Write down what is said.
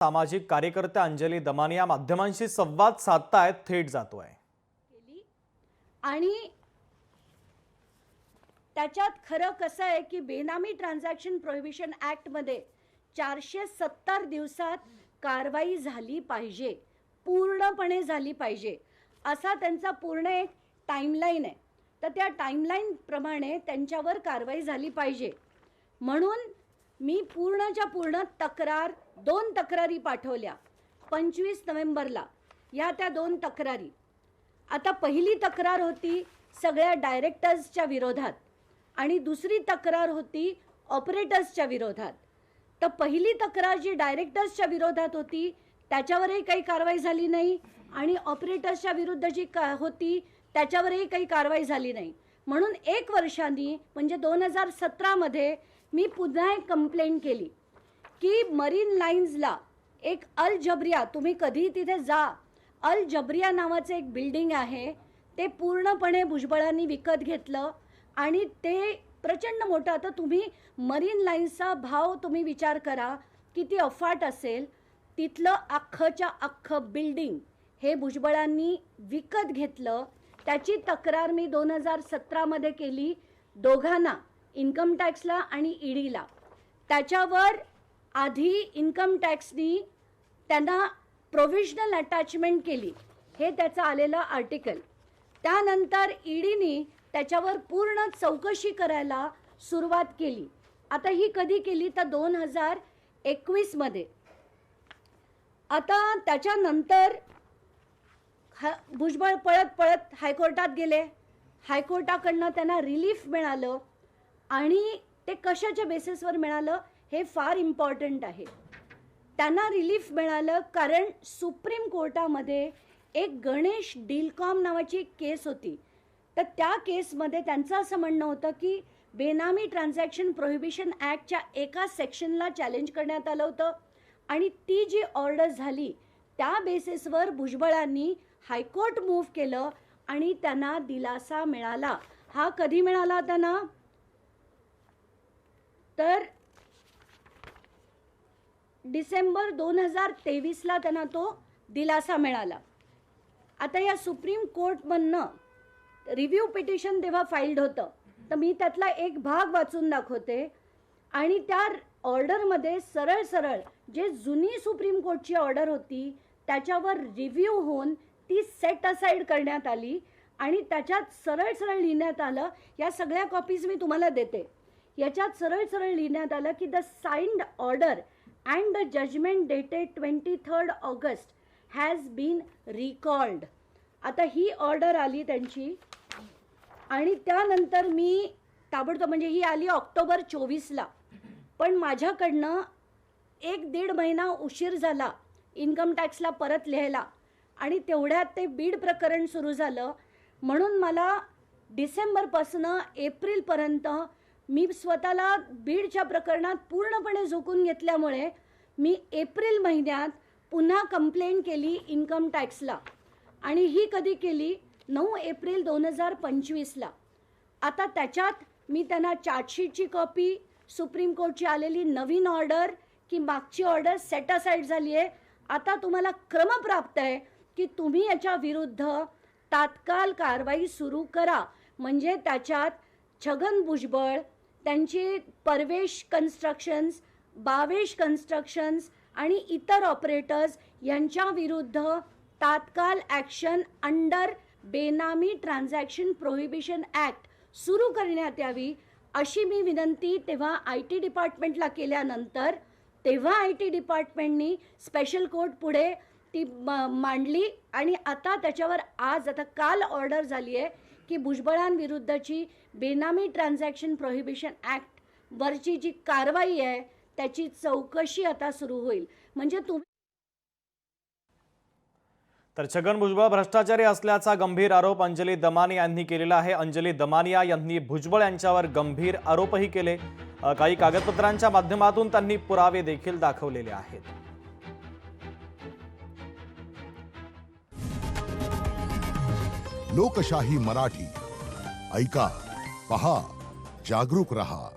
सामाजिक कार्यकर्त्या अंजली दमानिया माध्यमांशी संवाद साधतायत, थेट जातोय आणि त्याच्यात खरं कसं आहे की बेनामी ट्रान्झॅक्शन प्रोहिबिशन ऍक्ट मध्ये 470 दिवसात कारवाई झाली पाहिजे, पूर्णपणे झाली पाहिजे असा त्यांचा पूर्ण एक टाइमलाईन आहे. तर त्या टाइमलाईन प्रमाणे त्यांच्यावर कारवाई झाली पाहिजे म्हणून मी पूर्णच्या पूर्ण तक्रार 2 तक्रारी पाठवल्या 25 नोव्हेंबरला. या त्या 2 तक्रारी. आता पहिली तक्रार होती सगळ्या डायरेक्टर्सच्या विरोधात आणि दुसरी तक्रार होती ऑपरेटर्सच्या विरोधात. तर पहिली तक्रार जी डायरेक्टर्सच्या विरोधात होती त्याच्यावरही काही कारवाई झाली नाही आणि ऑपरेटर्सच्या विरुद्ध जी होती त्याच्यावरही काही कारवाई झाली नाही. म्हणून 1 वर्षांनी म्हणजे 2017 मध्ये मी पुन्हा एक कंप्लेंट केली की मरीन लाईन्सला एक अल जबरिया, तुम्ही कधी तिथे जा, अल जबरिया नावाचं एक बिल्डिंग आहे, ते पूर्णपणे भुजबळांनी विकत घेतलं आणि ते प्रचंड मोठं. आता तुम्ही मरीन लाईन्सचा भाव तुम्ही विचार करा किती अफाट असेल. तिथलं अख्खच्या अख्खं बिल्डिंग हे भुजबळांनी विकत घेतलं. त्याची तक्रार मी 2017 मध्ये केली दोघांना, इन्कम टॅक्सला आणि ईडीला. त्याच्यावर आधी इन्कम टॅक्सनी त्यांना प्रोव्हिजनल अटॅचमेंट केली, हे त्याचं आलेलं आर्टिकल. त्यानंतर ईडीनी त्याच्यावर पूर्ण चौकशी करायला सुरुवात केली. आता ही कधी केली तर 2021 मध्ये. आता त्याच्यानंतर भुजबळ पळत पळत हायकोर्टात गेले. हायकोर्टाकडनं त्यांना रिलीफ मिळालं आणि ते कशाच्या बेसिसवर मिळालं हे फार इम्पॉर्टंट आहे. त्यांना रिलीफ मिळालं कारण सुप्रीम कोर्टामध्ये एक गणेश डीलकॉम नावाची एक केस होती. तर त्या केसमध्ये त्यांचं असं म्हणणं होतं की बेनामी ट्रान्झॅक्शन प्रोहिबिशन ॲक्टच्या एका सेक्शनला चॅलेंज करण्यात आलं होतं आणि ती जी ऑर्डर झाली त्या बेसिसवर भुजबळांनी हायकोर्ट मूव्ह केलं आणि त्यांना दिलासा मिळाला. हा कधी मिळाला त्यांना तर डिसेंबर 2023ला त्यांना तो दिलासा मिळाला. आता या सुप्रीम कोर्टमधनं रिव्ह्यू पिटिशन तेव्हा फाईल्ड होतं, तर मी त्यातला एक भाग वाचून दाखवते. आणि त्या ऑर्डरमध्ये सरळ सरळ जे जुनी सुप्रीम कोर्टची ऑर्डर होती त्याच्यावर रिव्ह्यू होऊन ती सेट असाइड करण्यात आली आणि त्याच्यात सरळ सरळ लिहिण्यात आलं, या सगळ्या कॉपीज मी तुम्हाला देते. याच्यात सरळ सरळ लिहिण्यात आलं की the signed order and the judgement dated 23 August has been recalled. आता ही ऑर्डर आली त्यांची आणि त्यानंतर मी ताबडतोब, म्हणजे ही आली ऑक्टोबर 24ला, पण माझ्याकडनं 1-1.5 महिना उशीर झाला इन्कम टॅक्सला परत लिहायला आणि तेवढ्यात ते बीड प्रकरण सुरू झालं. म्हणून मला डिसेंबरपासून एप्रिलपर्यंत मी स्वतःला बीडच्या प्रकरणात पूर्णपणे झोकून घेतल्यामुळे मी एप्रिल महिन्यात पुन्हा कंप्लेंट केली इन्कम टॅक्सला आणि ही कधी केली 9 एप्रिल 2025ला. आता त्याच्यात मी त्यांना चार्जशीटची कॉपी, सुप्रीम कोर्टची आलेली नवीन ऑर्डर की मागची ऑर्डर सेट असाइड झाली आहे, आता तुम्हाला क्रमप्राप्त आहे की तुम्ही याच्या विरुद्ध तात्काळ कारवाई सुरू करा. म्हणजे त्याच्यात छगन भुजबळ, त्यांचे परवेश कन्स्ट्रक्शन्स, बावेश कन्स्ट्रक्शन्स आणि इतर ऑपरेटर्स यांच्या विरुद्ध तात्काळ ॲक्शन अंडर बेनामी ट्रान्झॅक्शन प्रोहिबिशन ॲक्ट सुरू करण्यात यावी अशी मी विनंती तेव्हा IT डिपार्टमेंटला केल्यानंतर तेव्हा IT डिपार्टमेंटनी स्पेशल कोर्ट पुढे ती मांडली आणि आता त्याच्यावर आता काल ऑर्डर झाली आहे की भुजबळांविरुद्धची बेनामी ट्रान्झॅक्शन प्रोहिबिशन ॲक्ट वरची जी कारवाई आहे त्याची चौकशी आता सुरू होईल. म्हणजे तुम्ही तर छगन भुजबळ भ्रष्टाचारी असल्याचा गंभीर आरोप अंजली दमानिया यांनी केलेला आहे. अंजली दमानिया यांनी भुजबळ यांच्यावर गंभीर आरोपही केले. काही कागदपत्रांच्या माध्यमातून त्यांनी पुरावे देखील दाखवलेले आहेत. लोकशाही मराठी ऐका, पहा, जागरूक रहा.